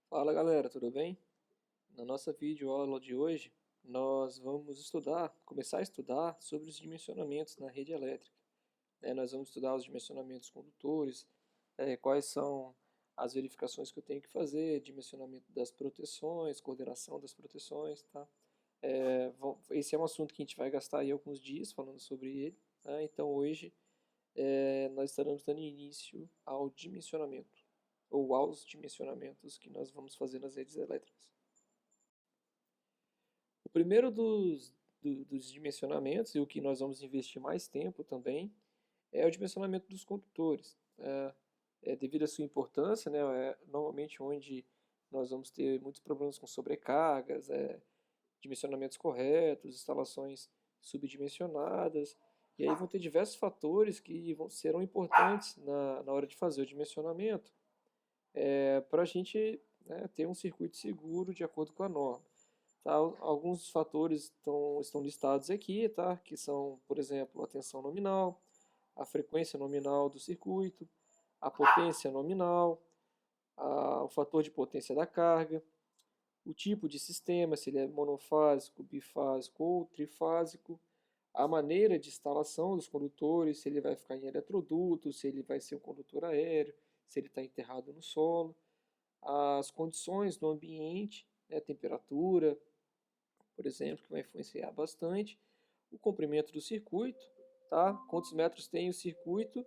Fala galera, tudo bem? Na nossa videoaula de hoje, nós vamos começar a estudar sobre os dimensionamentos na rede elétrica. Nós vamos estudar os dimensionamentos condutores, quais são as verificações que eu tenho que fazer, dimensionamento das proteções, coordenação das proteções, tá? Esse é um assunto que a gente vai gastar aí alguns dias falando sobre ele, tá? Então hoje nós estaremos dando início ao dimensionamento, ou aos dimensionamentos que nós vamos fazer nas redes elétricas. O primeiro dos dimensionamentos, e o que nós vamos investir mais tempo também, é o dimensionamento dos condutores. Devido à sua importância, né, normalmente onde nós vamos ter muitos problemas com sobrecargas, dimensionamentos corretos, instalações subdimensionadas, e aí vão ter diversos fatores que serão importantes na hora de fazer o dimensionamento, para a gente, né, ter um circuito seguro de acordo com a norma. Tá? Alguns fatores estão listados aqui, tá? Que são, por exemplo, a tensão nominal, a frequência nominal do circuito, a potência nominal, o fator de potência da carga, o tipo de sistema, se ele é monofásico, bifásico ou trifásico, a maneira de instalação dos condutores, se ele vai ficar em eletroduto, se ele vai ser um condutor aéreo, se ele está enterrado no solo, as condições do ambiente, né, temperatura, por exemplo, que vai influenciar bastante, o comprimento do circuito, tá? Quantos metros tem o circuito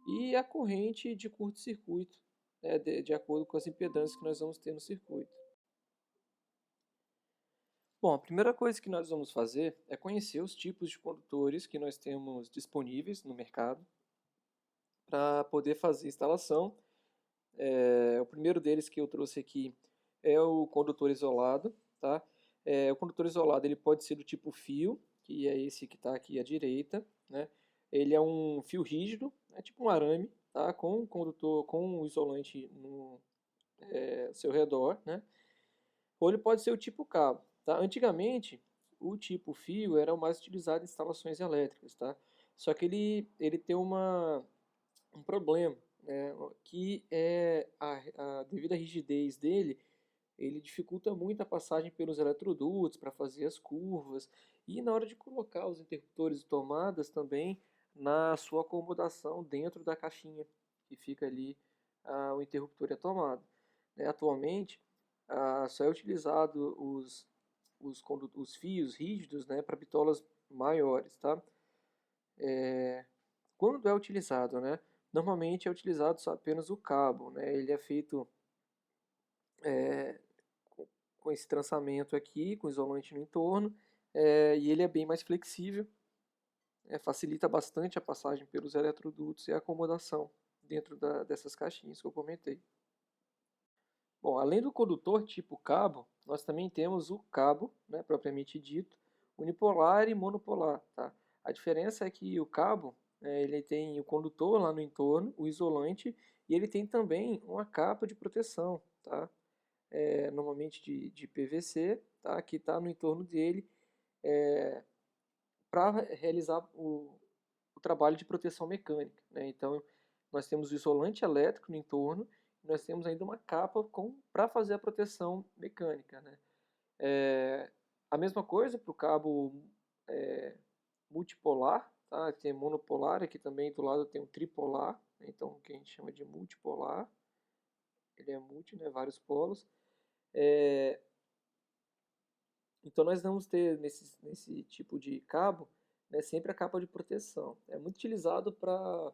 e a corrente de curto-circuito, né, de acordo com as impedâncias que nós vamos ter no circuito. Bom, a primeira coisa que nós vamos fazer é conhecer os tipos de condutores que nós temos disponíveis no mercado para poder fazer a instalação. O primeiro deles que eu trouxe aqui é o condutor isolado, tá? O condutor isolado ele pode ser do tipo fio, que é esse que está aqui à direita, né? Ele é um fio rígido, é tipo um arame, tá? Com um condutor, com um isolante no seu redor, né? Ou ele pode ser o tipo cabo, tá? Antigamente, o tipo fio era o mais utilizado em instalações elétricas, tá? Só que ele tem um problema, né, que é devido à rigidez dele, ele dificulta muito a passagem pelos eletrodutos para fazer as curvas e na hora de colocar os interruptores e tomadas também na sua acomodação dentro da caixinha que fica ali o interruptor e a tomada. Atualmente, só é utilizado os fios rígidos, né, para bitolas maiores, tá? Quando é utilizado, né? Normalmente é utilizado só apenas o cabo, né? Ele é feito com esse trançamento aqui, com isolante no entorno, e ele é bem mais flexível, facilita bastante a passagem pelos eletrodutos e a acomodação dentro dessas caixinhas que eu comentei. Bom, além do condutor tipo cabo, nós também temos o cabo, né, propriamente dito, unipolar e monopolar, tá? A diferença é que o cabo, ele tem o condutor lá no entorno, o isolante, e ele tem também uma capa de proteção, tá? Normalmente de PVC, tá? Que está no entorno dele para realizar o trabalho de proteção mecânica, né? Então, nós temos o isolante elétrico no entorno e nós temos ainda uma capa para fazer a proteção mecânica, né? A mesma coisa para o cabo é, multipolar, tá? Tem monopolar, aqui também do lado tem o tripolar, né? Então o que a gente chama de multipolar, ele é multi, né? Vários polos. Então nós vamos ter nesse tipo de cabo, né, sempre a capa de proteção. É muito utilizado para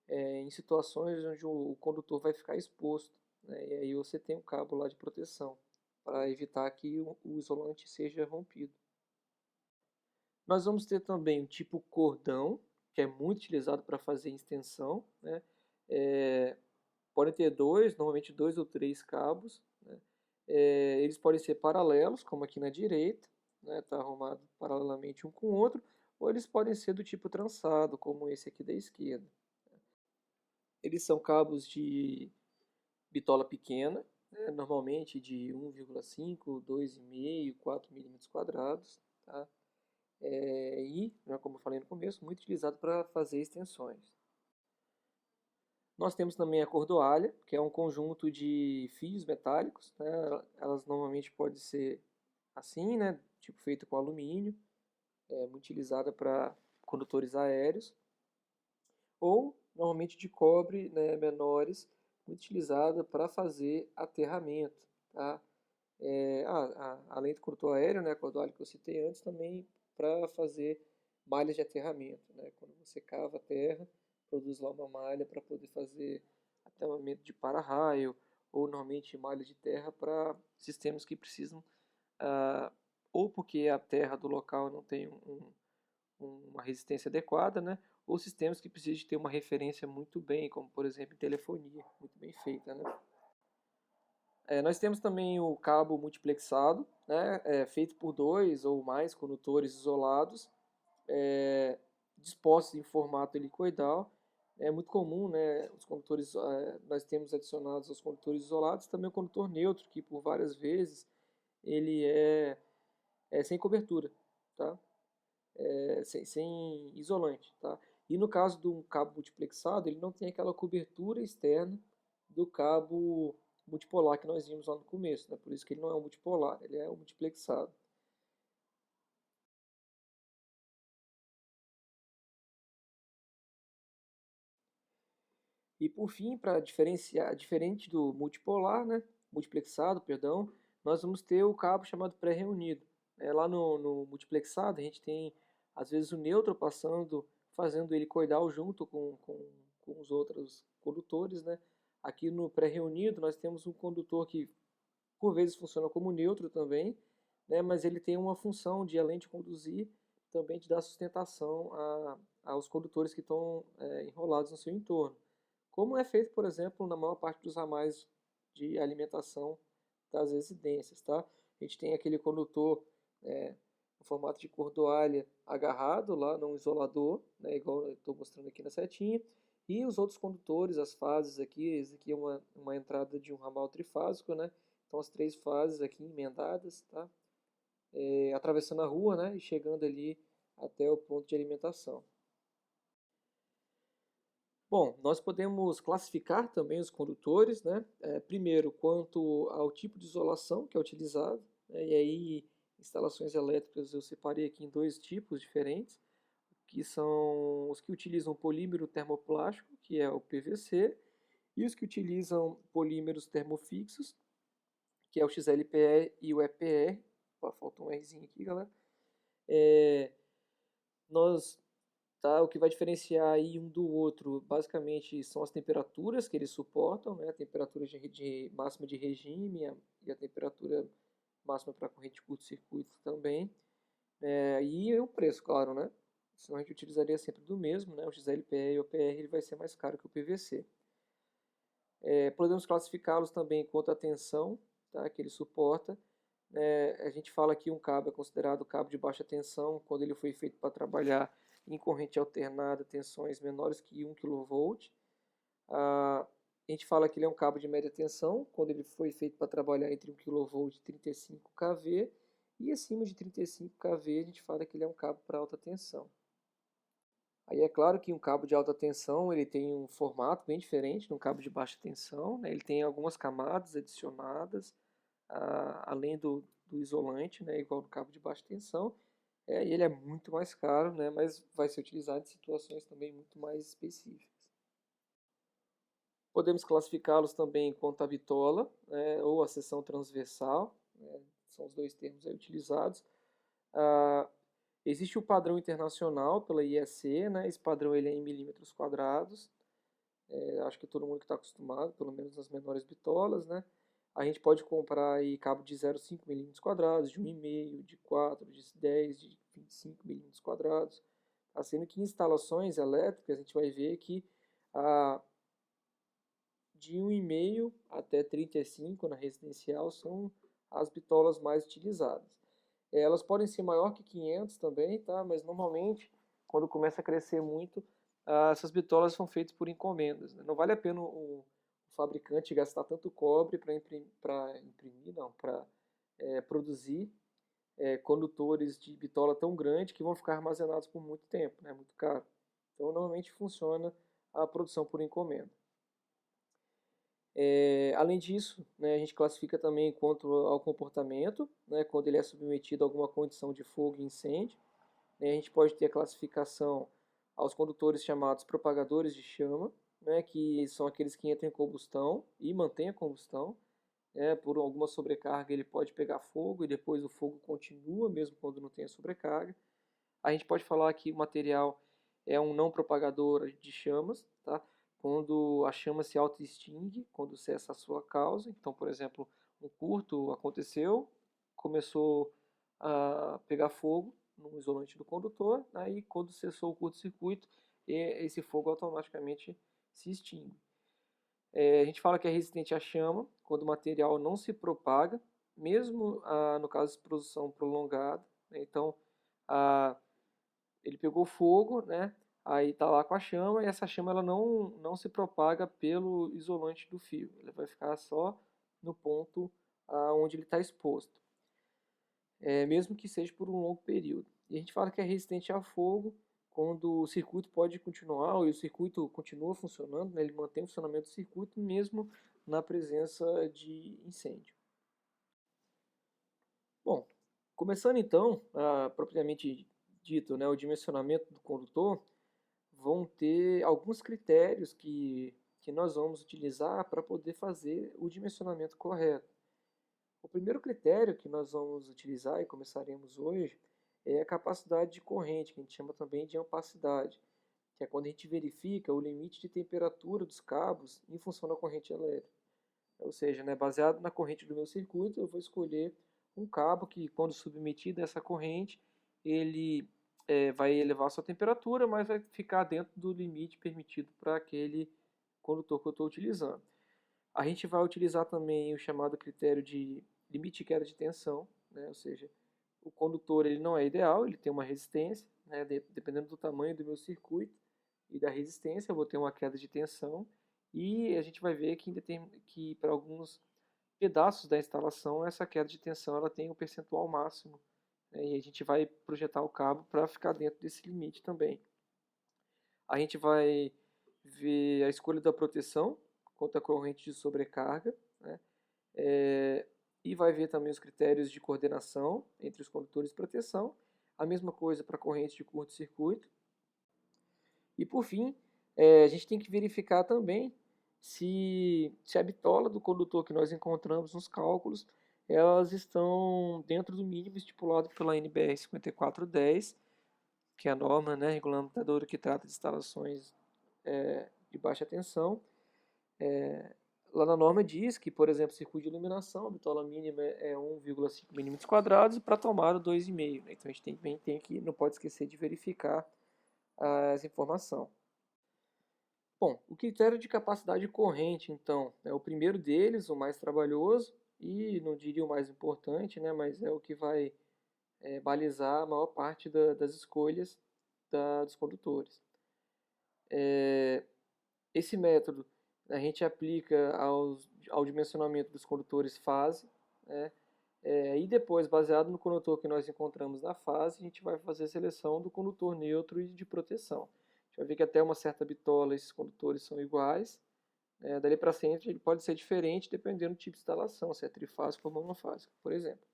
em situações onde o condutor vai ficar exposto, né, e aí você tem um cabo lá de proteção para evitar que o isolante seja rompido. Nós vamos ter também o tipo cordão, que é muito utilizado para fazer extensão, né? É, podem ter dois, normalmente dois ou três cabos, né? Eles podem ser paralelos, como aqui na direita, né? Está arrumado paralelamente um com o outro, ou eles podem ser do tipo trançado, como esse aqui da esquerda. Eles são cabos de bitola pequena, né? Normalmente de 1,5, 2,5, 4 milímetros quadrados, tá? E, né, como eu falei no começo, muito utilizado para fazer extensões. Nós temos também a cordoalha, que é um conjunto de fios metálicos, né? Elas normalmente podem ser assim, né? Tipo feito com alumínio, é muito utilizada para condutores aéreos, ou normalmente de cobre, né, menores, muito utilizada para fazer aterramento, tá? Além do condutor aéreo, né, a cordoalha que eu citei antes, também para fazer malhas de aterramento, né? Quando você cava a terra, produz lá uma malha para poder fazer aterramento de para-raio, ou normalmente malha de terra para sistemas que precisam, ah, ou porque a terra do local não tem uma resistência adequada, né? Ou sistemas que precisam de ter uma referência muito bem, como por exemplo em telefonia, muito bem feita, né? Nós temos também o cabo multiplexado, né? Feito por dois ou mais condutores isolados, é, dispostos em formato helicoidal. É muito comum, né? Os condutores, nós temos adicionados aos condutores isolados também o condutor neutro, que por várias vezes ele é sem cobertura, tá? Sem isolante, tá? E no caso de um cabo multiplexado, ele não tem aquela cobertura externa do cabo multipolar que nós vimos lá no começo, né? Por isso que ele não é um multipolar, ele é um multiplexado. E por fim, para diferenciar, diferente do multipolar, né? Multiplexado, perdão, nós vamos ter o cabo chamado pré-reunido. Lá no multiplexado, a gente tem, às vezes, o neutro passando, fazendo ele helicoidal junto com os outros condutores, né? Aqui no pré-reunido, nós temos um condutor que, por vezes, funciona como neutro também, né? Mas ele tem uma função de, além de conduzir, também de dar sustentação aos condutores que estão enrolados no seu entorno. Como é feito, por exemplo, na maior parte dos ramais de alimentação das residências, tá? A gente tem aquele condutor no formato de cordoalha agarrado lá num isolador, né, igual eu estou mostrando aqui na setinha, e os outros condutores, as fases aqui, esse aqui é uma entrada de um ramal trifásico, né? Então as três fases aqui emendadas, tá? Atravessando a rua, né? E chegando ali até o ponto de alimentação. Bom, nós podemos classificar também os condutores, né? Primeiro, quanto ao tipo de isolação que é utilizado, né? E aí, instalações elétricas eu separei aqui em dois tipos diferentes, que são os que utilizam polímero termoplástico, que é o PVC, e os que utilizam polímeros termofixos, que é o XLPE e o EPR. Opa, faltou um Rzinho aqui, galera. É, nós Tá? O que vai diferenciar aí um do outro, basicamente, são as temperaturas que eles suportam, né? A temperatura de máxima de regime e a temperatura máxima para corrente de curto-circuito também. E o preço, claro, né? Senão a gente utilizaria sempre do mesmo, né? O XLPE e o PR ele vai ser mais caro que o PVC. Podemos classificá-los também quanto à tensão, tá? Que ele suporta. A gente fala que um cabo é considerado cabo de baixa tensão quando ele foi feito para trabalhar em corrente alternada, tensões menores que 1 kV. A gente fala que ele é um cabo de média tensão quando ele foi feito para trabalhar entre 1 kV e 35 kV. E acima de 35 kV a gente fala que ele é um cabo para alta tensão. Aí é claro que um cabo de alta tensão ele tem um formato bem diferente de um cabo de baixa tensão, né? Ele tem algumas camadas adicionadas, além do isolante, né? Igual no cabo de baixa tensão. E ele é muito mais caro, né? Mas vai ser utilizado em situações também muito mais específicas. Podemos classificá-los também quanto a bitola, né? Ou a seção transversal, né? São os dois termos aí utilizados. Ah, Existe o padrão internacional pela IEC, né? Esse padrão ele é em milímetros quadrados. Acho que todo mundo que está acostumado, pelo menos nas menores bitolas, né? A gente pode comprar aí cabo de 0,5 milímetros quadrados, de 1,5, de 4, de 10, de 25 milímetros quadrados. Sendo que em instalações elétricas a gente vai ver que de 1,5 até 35 na residencial são as bitolas mais utilizadas. Elas podem ser maior que 500 também, tá? Mas normalmente, quando começa a crescer muito, essas bitolas são feitas por encomendas, né? Não vale a pena o fabricante gastar tanto cobre para imprimir, não, para produzir condutores de bitola tão grande que vão ficar armazenados por muito tempo, né? Muito caro. Então, normalmente funciona a produção por encomenda. Além disso, né, a gente classifica também quanto ao comportamento, né, quando ele é submetido a alguma condição de fogo e incêndio. A gente pode ter a classificação aos condutores chamados propagadores de chama, né, que são aqueles que entram em combustão e mantêm a combustão. Por alguma sobrecarga ele pode pegar fogo e depois o fogo continua mesmo quando não tem a sobrecarga. A gente pode falar que o material é um não propagador de chamas, tá? Quando a chama se auto-extingue, quando cessa a sua causa. Então, por exemplo, um curto aconteceu, começou a pegar fogo no isolante do condutor, aí quando cessou o curto-circuito, esse fogo automaticamente se extingue. A gente fala que é resistente à chama quando o material não se propaga, mesmo no caso de exposição prolongada, né? Então, ele pegou fogo, né? Aí está lá com a chama e essa chama ela não se propaga pelo isolante do fio. Ela vai ficar só no ponto onde ele está exposto, mesmo que seja por um longo período. E a gente fala que é resistente a fogo quando o circuito pode continuar, ou o circuito continua funcionando, né? Ele mantém o funcionamento do circuito mesmo na presença de incêndio. Bom, começando então, propriamente dito, né, o dimensionamento do condutor, vão ter alguns critérios que nós vamos utilizar para poder fazer o dimensionamento correto. O primeiro critério que nós vamos utilizar e começaremos hoje é a capacidade de corrente, que a gente chama também de ampacidade, que é quando a gente verifica o limite de temperatura dos cabos em função da corrente elétrica. Ou seja, né, baseado na corrente do meu circuito, eu vou escolher um cabo que, quando submetido a essa corrente, ele vai elevar a sua temperatura, mas vai ficar dentro do limite permitido para aquele condutor que eu estou utilizando. A gente vai utilizar também o chamado critério de limite de queda de tensão, né? Ou seja, o condutor ele não é ideal, ele tem uma resistência, né? Dependendo do tamanho do meu circuito e da resistência, eu vou ter uma queda de tensão e a gente vai ver que para alguns pedaços da instalação essa queda de tensão ela tem um percentual máximo, né? E a gente vai projetar o cabo para ficar dentro desse limite também. A gente vai ver a escolha da proteção contra a corrente de sobrecarga, né? E vai ver também os critérios de coordenação entre os condutores de proteção. A mesma coisa para a corrente de curto-circuito. E por fim, a gente tem que verificar também se a bitola do condutor que nós encontramos nos cálculos, elas estão dentro do mínimo estipulado pela NBR 5410, que é a norma, né, regulamentadora que trata de instalações de baixa tensão. Lá na norma diz que, por exemplo, circuito de iluminação, a bitola mínima é 1,5 milímetros quadrados e para tomada 2,5. Né? Então a gente tem que, não pode esquecer de verificar essa informação. Bom, o critério de capacidade corrente, então, é o primeiro deles, o mais trabalhoso e não diria o mais importante, né, mas é o que vai balizar a maior parte das escolhas dos condutores. Esse método a gente aplica ao dimensionamento dos condutores fase, né, e depois, baseado no condutor que nós encontramos na fase, a gente vai fazer a seleção do condutor neutro e de proteção. A gente vai ver que até uma certa bitola esses condutores são iguais. Dali para frente ele pode ser diferente dependendo do tipo de instalação, se é trifásico ou monofásico, por exemplo.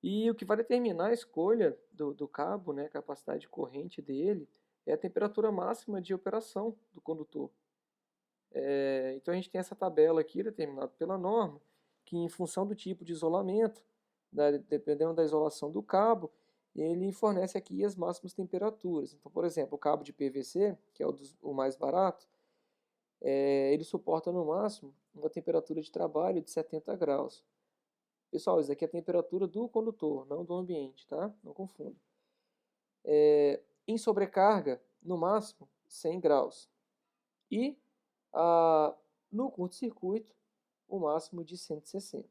E o que vai determinar a escolha do cabo, né, a capacidade de corrente dele, é a temperatura máxima de operação do condutor. Então a gente tem essa tabela aqui, determinada pela norma, que em função do tipo de isolamento, dependendo da isolação do cabo, ele fornece aqui as máximas temperaturas. Então, por exemplo, o cabo de PVC, que é o mais barato, ele suporta no máximo uma temperatura de trabalho de 70 graus. Pessoal, isso aqui é a temperatura do condutor, não do ambiente, tá? Não confunda. Em sobrecarga, no máximo 100 graus. E no curto-circuito, o máximo de 160.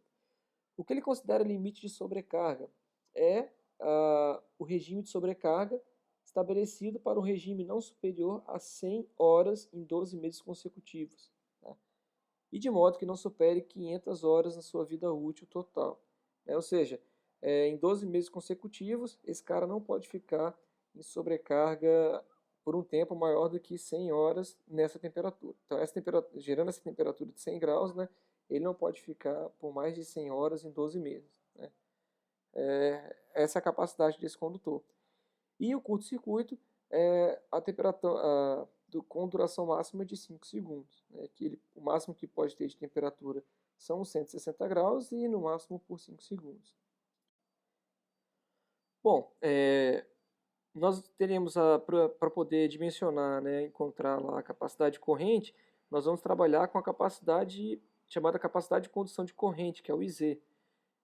O que ele considera limite de sobrecarga é o regime de sobrecarga estabelecido para um regime não superior a 100 horas em 12 meses consecutivos, tá? E de modo que não supere 500 horas na sua vida útil total. Ou seja, em 12 meses consecutivos, esse cara não pode ficar em sobrecarga por um tempo maior do que 100 horas nessa temperatura. Então, gerando essa temperatura de 100 graus, né, ele não pode ficar por mais de 100 horas em 12 meses. Né? Essa é a capacidade desse condutor. E o curto-circuito é a temperatura com duração máxima de 5 segundos. Né, o máximo que pode ter de temperatura são 160 graus e no máximo por 5 segundos. Bom, nós teremos para poder dimensionar, né, encontrar lá a capacidade de corrente, nós vamos trabalhar com a capacidade chamada capacidade de condução de corrente, que é o IZ,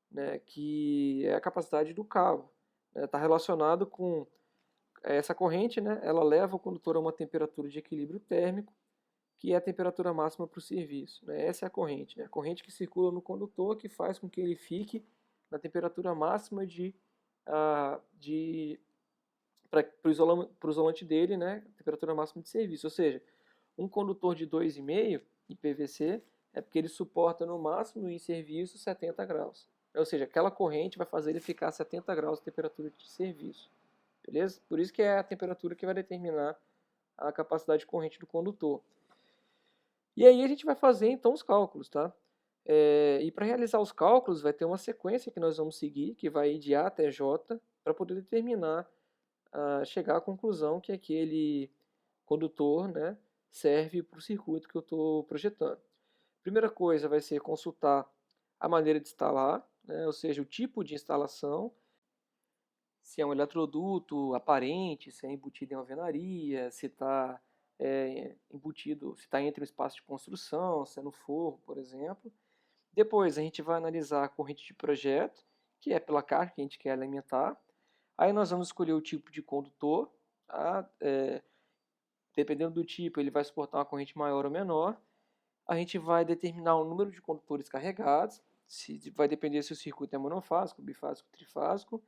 né, que é a capacidade do cabo. Está relacionado com essa corrente, né, ela leva o condutor a uma temperatura de equilíbrio térmico, que é a temperatura máxima para o serviço. Né? Essa é a corrente, né? A corrente que circula no condutor que faz com que ele fique na temperatura máxima para o isolante dele, né? Temperatura máxima de serviço. Ou seja, um condutor de 2,5 em PVC é porque ele suporta no máximo em serviço 70 graus. Ou seja, aquela corrente vai fazer ele ficar a 70 graus de temperatura de serviço. Beleza? Por isso que é a temperatura que vai determinar a capacidade de corrente do condutor. E aí a gente vai fazer então os cálculos, tá? E para realizar os cálculos vai ter uma sequência que nós vamos seguir, que vai ir de A até J, para poder determinar, chegar à conclusão que aquele condutor, né, serve para o circuito que eu estou projetando. Primeira coisa vai ser consultar a maneira de instalar, né, ou seja, o tipo de instalação, se é um eletroduto aparente, se é embutido em alvenaria, se está embutido, se está entre um espaço de construção, se é no forro, por exemplo. Depois a gente vai analisar a corrente de projeto, que é pela carga que a gente quer alimentar. Aí nós vamos escolher o tipo de condutor, tá? Dependendo do tipo, ele vai suportar uma corrente maior ou menor. A gente vai determinar o número de condutores carregados, vai depender se o circuito é monofásico, bifásico, trifásico.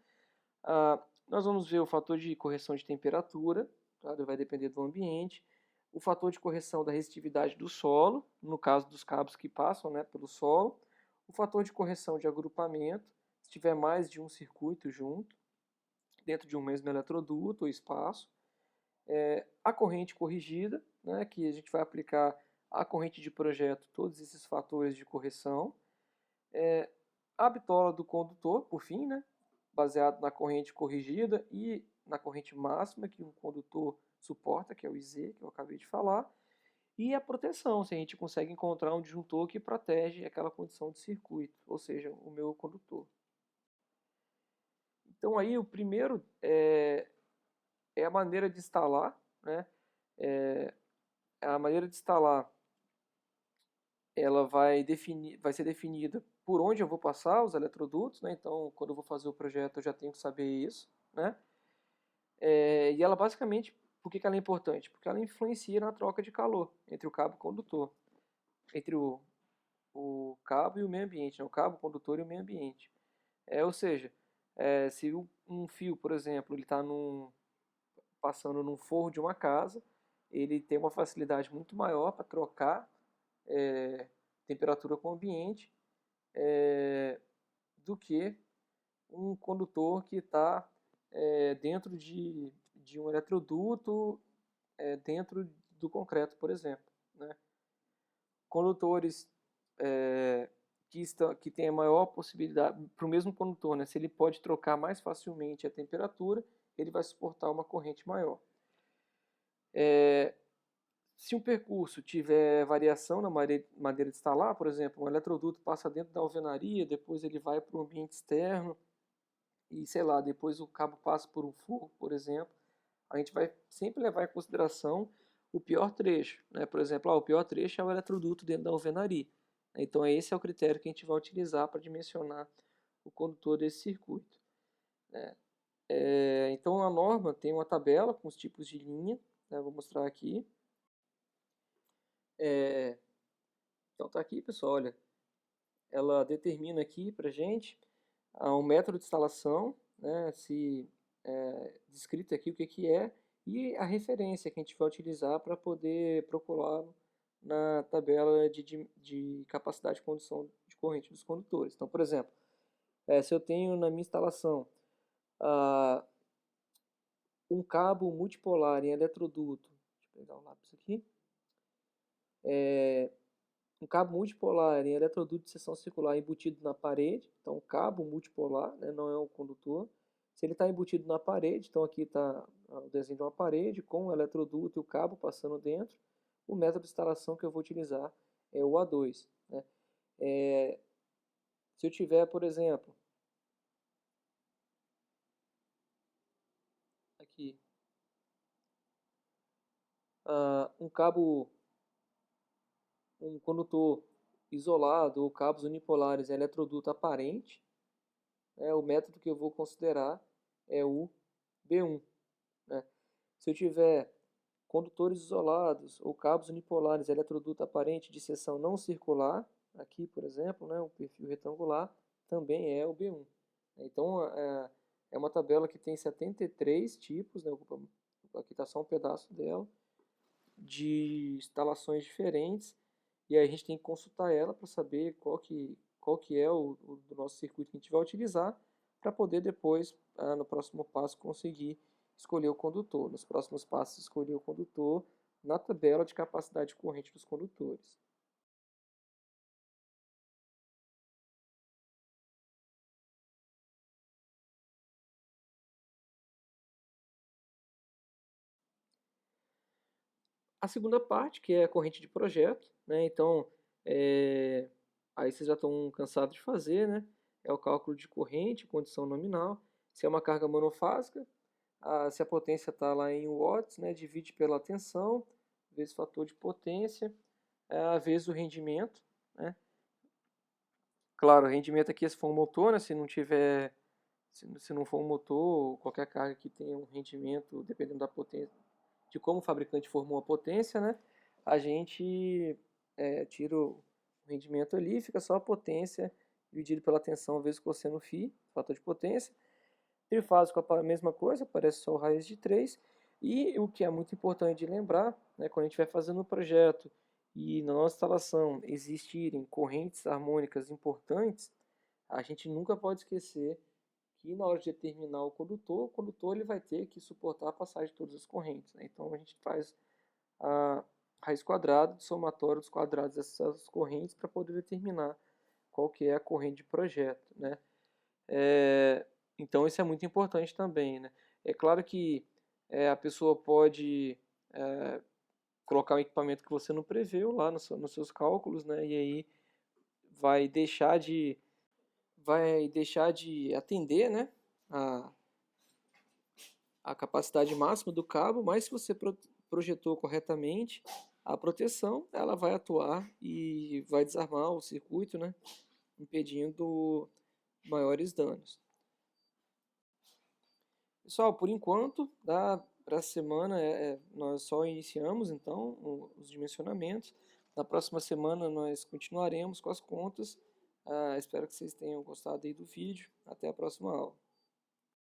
Nós vamos ver o fator de correção de temperatura, tá? Vai depender do ambiente. O fator de correção da resistividade do solo, no caso dos cabos que passam, né, pelo solo. O fator de correção de agrupamento, se tiver mais de um circuito junto, dentro de um mesmo eletroduto ou espaço. A corrente corrigida, né, que a gente vai aplicar a corrente de projeto, todos esses fatores de correção. A bitola do condutor, por fim, né, baseado na corrente corrigida e na corrente máxima que um condutor suporta, que é o IZ, que eu acabei de falar, e a proteção, se a gente consegue encontrar um disjuntor que protege aquela condição de circuito, ou seja, o meu condutor. Então aí o primeiro é a maneira de instalar, né? A maneira de instalar, ela vai ser definida por onde eu vou passar os eletrodutos, né? Então, quando eu vou fazer o projeto, eu já tenho que saber isso, né? E ela basicamente, por que ela é importante? Porque ela influencia na troca de calor entre o cabo e o condutor, entre o cabo e o meio ambiente, né? O cabo, o condutor e o meio ambiente. Ou seja, se um fio, por exemplo, ele está passando num forro de uma casa, ele tem uma facilidade muito maior para trocar temperatura com o ambiente do que um condutor que está dentro de um eletroduto dentro do concreto, por exemplo. Né? Condutores que têm a maior possibilidade, para o mesmo condutor, né? Se ele pode trocar mais facilmente a temperatura, ele vai suportar uma corrente maior. Se um percurso tiver variação na maneira de instalar, por exemplo, um eletroduto passa dentro da alvenaria, depois ele vai para o ambiente externo e, sei lá, depois o cabo passa por um forro, por exemplo, a gente vai sempre levar em consideração o pior trecho. Né? Por exemplo, o pior trecho é o eletroduto dentro da alvenaria. Então, esse é o critério que a gente vai utilizar para dimensionar o condutor desse circuito. Né? Então, a norma tem uma tabela com os tipos de linha, né? Vou mostrar aqui. Então, está aqui, pessoal, olha, ela determina aqui para a gente um método de instalação, né? Descrito aqui o que é, e a referência que a gente vai utilizar para poder procurar na tabela de capacidade de condução de corrente dos condutores. Então, por exemplo, se eu tenho na minha instalação um cabo multipolar em eletroduto, deixa eu pegar o lápis aqui, um cabo multipolar em eletroduto de seção circular embutido na parede, então cabo multipolar, né, não é um condutor. Se ele está embutido na parede, então aqui está o desenho de uma parede com o eletroduto e o cabo passando dentro, o método de instalação que eu vou utilizar é o A2. Né? Se eu tiver, por exemplo, aqui, um condutor isolado ou cabos unipolares em eletroduto aparente, o método que eu vou considerar é o B1. Né? Se eu tiver condutores isolados ou cabos unipolares eletroduto aparente de seção não circular, aqui por exemplo, um perfil retangular, também é o B1. Então é uma tabela que tem 73 tipos, né? Aqui está só um pedaço dela, de instalações diferentes, e aí a gente tem que consultar ela para saber qual que é o do nosso circuito que a gente vai utilizar, para poder depois, no próximo passo, conseguir escolher o condutor. Nos próximos passos, escolher o condutor na tabela de capacidade de corrente dos condutores. A segunda parte, que é a corrente de projeto, né? Então, aí vocês já estão cansados de fazer, né? É o cálculo de corrente, condição nominal. Se é uma carga monofásica, se a potência está lá em watts, né? Divide pela tensão, vezes o fator de potência, vezes o rendimento, né? Claro, o rendimento aqui é se for um motor, né? Se não tiver, se não for um motor, qualquer carga que tenha um rendimento, dependendo da potência, de como o fabricante formou a potência, né? A gente tira o rendimento ali, fica só a potência dividido pela tensão vezes cosseno φ, fator de potência. Trifásico a mesma coisa, aparece só o raiz de 3. E o que é muito importante de lembrar, né, quando a gente vai fazendo o projeto e na nossa instalação existirem correntes harmônicas importantes, a gente nunca pode esquecer que na hora de determinar o condutor ele vai ter que suportar a passagem de todas as correntes. Né? Então a gente faz a raiz quadrada do somatório dos quadrados dessas correntes para poder determinar qual que é a corrente de projeto. Né? Então isso é muito importante também. Né? É claro que a pessoa pode colocar um equipamento que você não preveu lá nos seus cálculos, né? E aí vai deixar de atender, né, a, a capacidade máxima do cabo, mas se você projetou corretamente, a proteção ela vai atuar e vai desarmar o circuito, né, impedindo maiores danos. Pessoal, por enquanto, para a semana nós só iniciamos então os dimensionamentos. Na próxima semana nós continuaremos com as contas. Espero que vocês tenham gostado aí do vídeo. Até a próxima aula.